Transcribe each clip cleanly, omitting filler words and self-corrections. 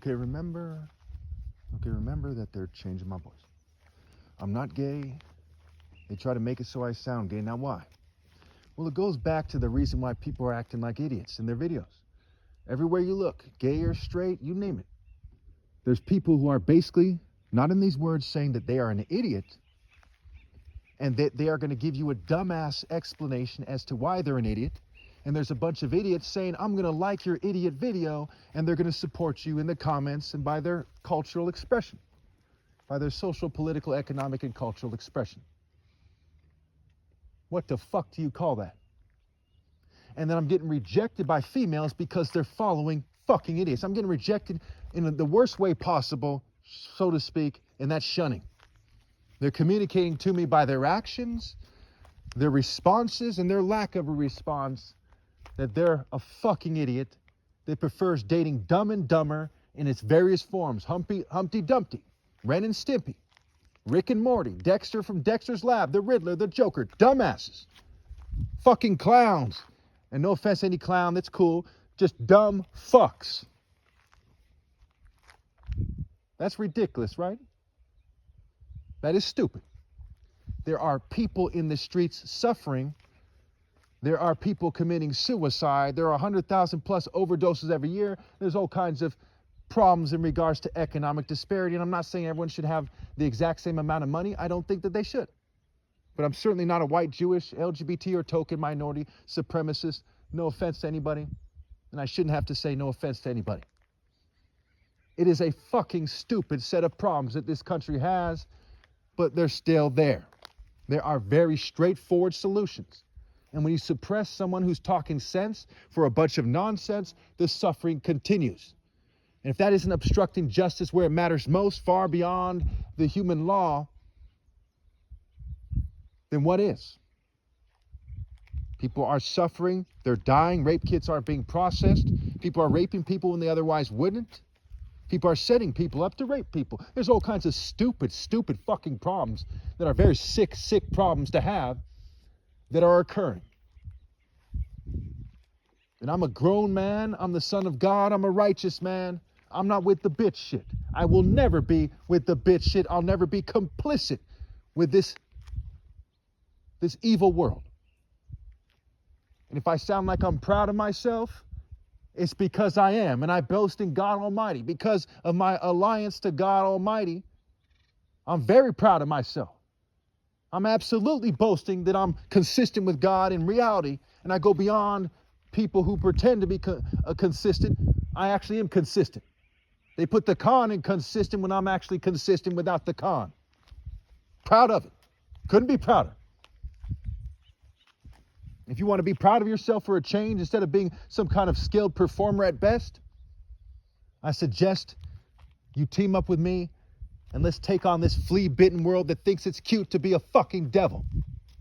Okay, remember that they're changing my voice. I'm not gay. They try to make it so I sound gay. Now why? Well, it goes back to the reason why people are acting like idiots in their videos. Everywhere you look, gay or straight, you name it. There's people who are basically, not in these words, saying that they are an idiot, and that they are going to give you a dumbass explanation as to why they're an idiot. And there's a bunch of idiots saying, I'm going to like your idiot video, and they're going to support you in the comments and by their cultural expression, by their social, political, economic, and cultural expression. What the fuck do you call that? And then I'm getting rejected by females because they're following fucking idiots. I'm getting rejected in the worst way possible, so to speak, and that's shunning. They're communicating to me by their actions, their responses, and their lack of a response that they're a fucking idiot that prefers dating Dumb and Dumber in its various forms. Humpty Dumpty, Ren and Stimpy, Rick and Morty, Dexter from Dexter's Lab, the Riddler, the Joker, dumbasses, fucking clowns. And no offense to any clown, that's cool. Just dumb fucks. That's ridiculous, right? That is stupid. There are people in the streets suffering. There are people committing suicide. There are 100,000 plus overdoses every year. There's all kinds of problems in regards to economic disparity. And I'm not saying everyone should have the exact same amount of money. I don't think that they should. But I'm certainly not a white, Jewish, LGBT, or token minority supremacist. No offense to anybody. And I shouldn't have to say no offense to anybody. It is a fucking stupid set of problems that this country has, but they're still there. There are very straightforward solutions. And when you suppress someone who's talking sense for a bunch of nonsense, the suffering continues. And if that isn't obstructing justice where it matters most, far beyond the human law, then what is? People are suffering, they're dying, rape kits aren't being processed, people are raping people when they otherwise wouldn't. People are setting people up to rape people. There's all kinds of stupid fucking problems that are very sick problems to have that are occurring. And I'm a grown man, I'm the son of God, I'm a righteous man. I'm not with the bitch shit. I will never be with the bitch shit. I'll never be complicit with this evil world. And if I sound like I'm proud of myself, it's because I am, and I boast in God Almighty. Because of my alliance to God Almighty, I'm very proud of myself. I'm absolutely boasting that I'm consistent with God in reality, and I go beyond people who pretend to be consistent. I actually am consistent. They put the con in consistent when I'm actually consistent without the con. Proud of it. Couldn't be prouder. If you want to be proud of yourself for a change instead of being some kind of skilled performer at best, I suggest you team up with me and let's take on this flea-bitten world that thinks it's cute to be a fucking devil,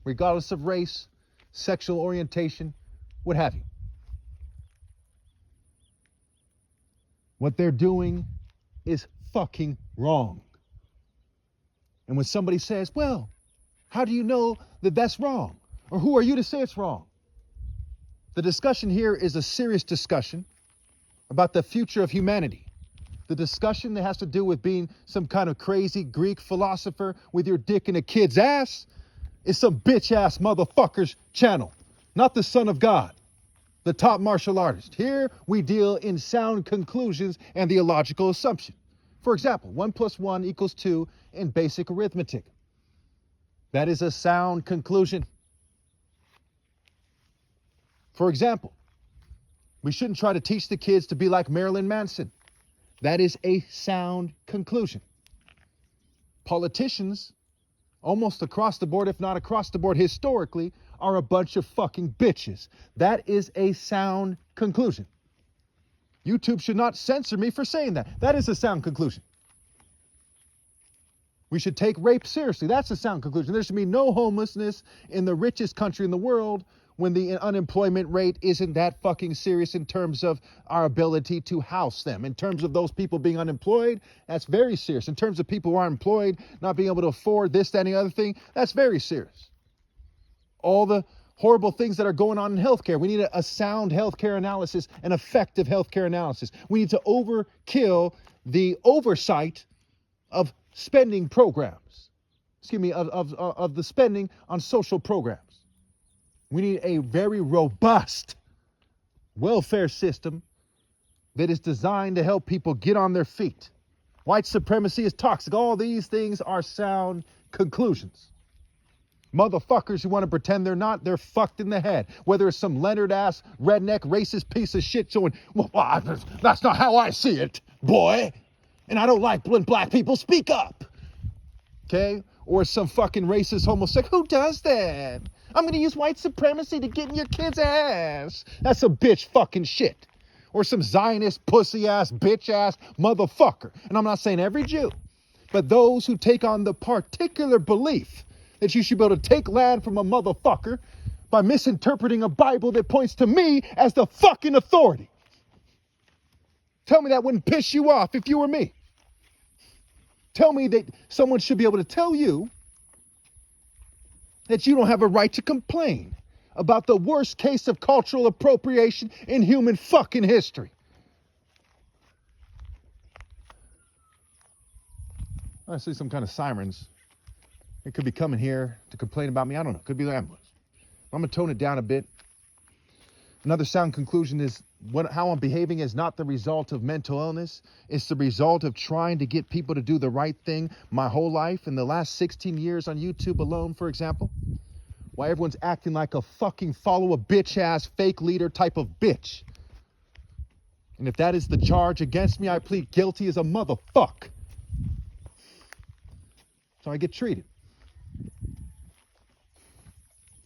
regardless of race, sexual orientation, what have you. What they're doing is fucking wrong. And when somebody says, well, how do you know that that's wrong? Or who are you to say it's wrong? The discussion here is a serious discussion about the future of humanity. The discussion that has to do with being some kind of crazy Greek philosopher with your dick in a kid's ass is some bitch-ass motherfucker's channel, not the Son of God, the top martial artist. Here we deal in sound conclusions and the illogical assumption. For example, 1 + 1 = 2 in basic arithmetic. That is a sound conclusion. For example, we shouldn't try to teach the kids to be like Marilyn Manson. That is a sound conclusion. Politicians, almost across the board, if not across the board historically, are a bunch of fucking bitches. That is a sound conclusion. YouTube should not censor me for saying that. That is a sound conclusion. We should take rape seriously. That's a sound conclusion. There should be no homelessness in the richest country in the world when the unemployment rate isn't that fucking serious in terms of our ability to house them. In terms of those people being unemployed, that's very serious. In terms of people who are employed, not being able to afford this, that, and the other thing, that's very serious. All the horrible things that are going on in healthcare. We need a sound healthcare analysis, an effective healthcare analysis. We need to overkill the oversight of spending programs. Of the spending on social programs. We need a very robust welfare system that is designed to help people get on their feet. White supremacy is toxic. All these things are sound conclusions. Motherfuckers who want to pretend they're not, they're fucked in the head. Whether it's some Leonard-ass, redneck, racist piece of shit going, well, that's not how I see it, boy. And I don't like when black people speak up. Okay? Or some fucking racist homosexual. Who does that? I'm going to use white supremacy to get in your kid's ass. That's some bitch fucking shit. Or some Zionist, pussy-ass, bitch-ass motherfucker. And I'm not saying every Jew. But those who take on the particular belief that you should be able to take land from a motherfucker by misinterpreting a Bible that points to me as the fucking authority. Tell me that wouldn't piss you off if you were me. Tell me that someone should be able to tell you that you don't have a right to complain about the worst case of cultural appropriation in human fucking history. I see some kind of sirens. It could be coming here to complain about me. I don't know. Could be the ambulance. I'm going to tone it down a bit. Another sound conclusion is how I'm behaving is not the result of mental illness. It's the result of trying to get people to do the right thing my whole life. In the last 16 years on YouTube alone, for example, why everyone's acting like a fucking follow a bitch-ass fake leader type of bitch. And if that is the charge against me, I plead guilty as a motherfuck. So I get treated.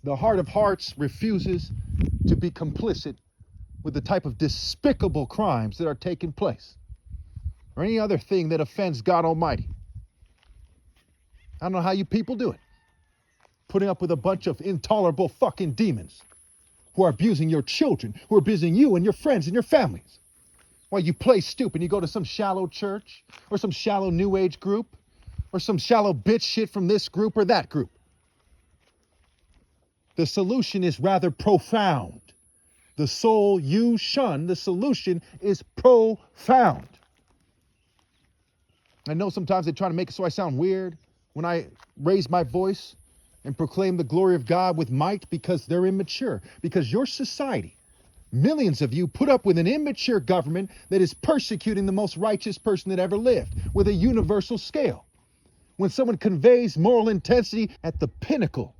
The heart of hearts refuses to be complicit with the type of despicable crimes that are taking place, or any other thing that offends God Almighty. I don't know how you people do it. Putting up with a bunch of intolerable fucking demons who are abusing your children, who are abusing you and your friends and your families. While you play stupid, you go to some shallow church, or some shallow new age group, or some shallow bitch shit from this group or that group. The solution is rather profound. The soul you shun, the solution is profound. I know sometimes they try to make it so I sound weird when I raise my voice and proclaim the glory of God with might, because they're immature. Because your society, millions of you, put up with an immature government that is persecuting the most righteous person that ever lived with a universal scale. When someone conveys moral intensity at the pinnacle,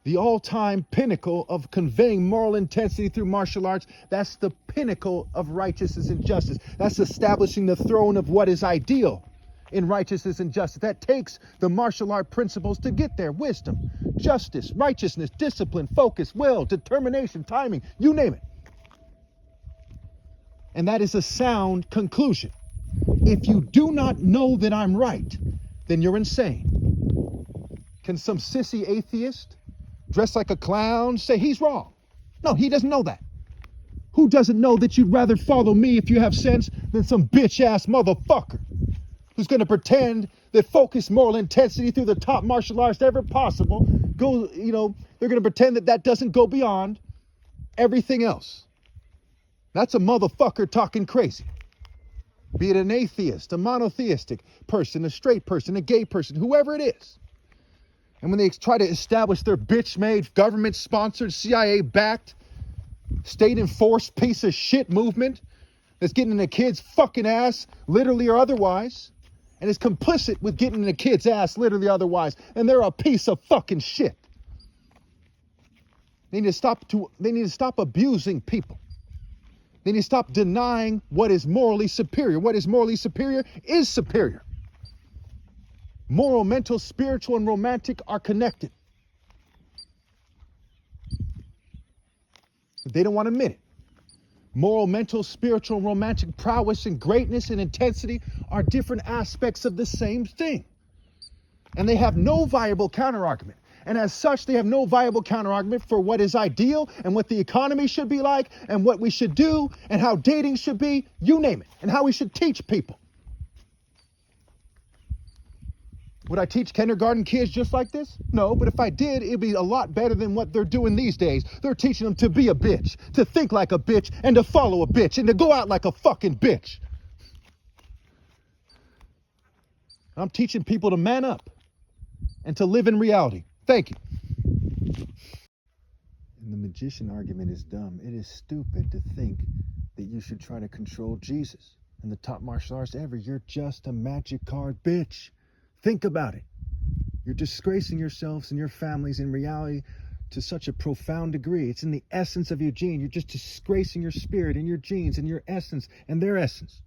the all-time pinnacle of conveying moral intensity through martial arts, that's the pinnacle of righteousness and justice. That's establishing the throne of what is ideal in righteousness and justice. That takes the martial art principles to get there. Wisdom, justice, righteousness, discipline, focus, will, determination, timing, you name it. And that is a sound conclusion. If you do not know that I'm right, then you're insane. Can some sissy atheist dressed like a clown say he's wrong? No, he doesn't know that. Who doesn't know that you'd rather follow me if you have sense than some bitch-ass motherfucker who's going to pretend that focused moral intensity through the top martial arts ever possible they're going to pretend that doesn't go beyond everything else. That's a motherfucker talking crazy. Be it an atheist, a monotheistic person, a straight person, a gay person, whoever it is. And when they try to establish their bitch-made, government-sponsored, CIA-backed, state-enforced piece of shit movement that's getting in a kid's fucking ass, literally or otherwise, and is complicit with getting in a kid's ass, literally or otherwise, and they're a piece of fucking shit. They need to stop abusing people. They need to stop denying what is morally superior. What is morally superior is superior. Moral, mental, spiritual, and romantic are connected. They don't want to admit it. Moral, mental, spiritual, and romantic prowess and greatness and intensity are different aspects of the same thing. And they have no viable counterargument. And as such, they have no viable counterargument for what is ideal and what the economy should be like and what we should do and how dating should be, you name it, and how we should teach people. Would I teach kindergarten kids just like this? No, but if I did, it'd be a lot better than what they're doing these days. They're teaching them to be a bitch, to think like a bitch, and to follow a bitch, and to go out like a fucking bitch. I'm teaching people to man up and to live in reality. Thank you. And the magician argument is dumb. It is stupid to think that you should try to control Jesus and the top martial arts ever. You're just a magic card bitch. Think about it. You're disgracing yourselves and your families in reality to such a profound degree. It's in the essence of your gene. You're just disgracing your spirit and your genes and your essence and their essence.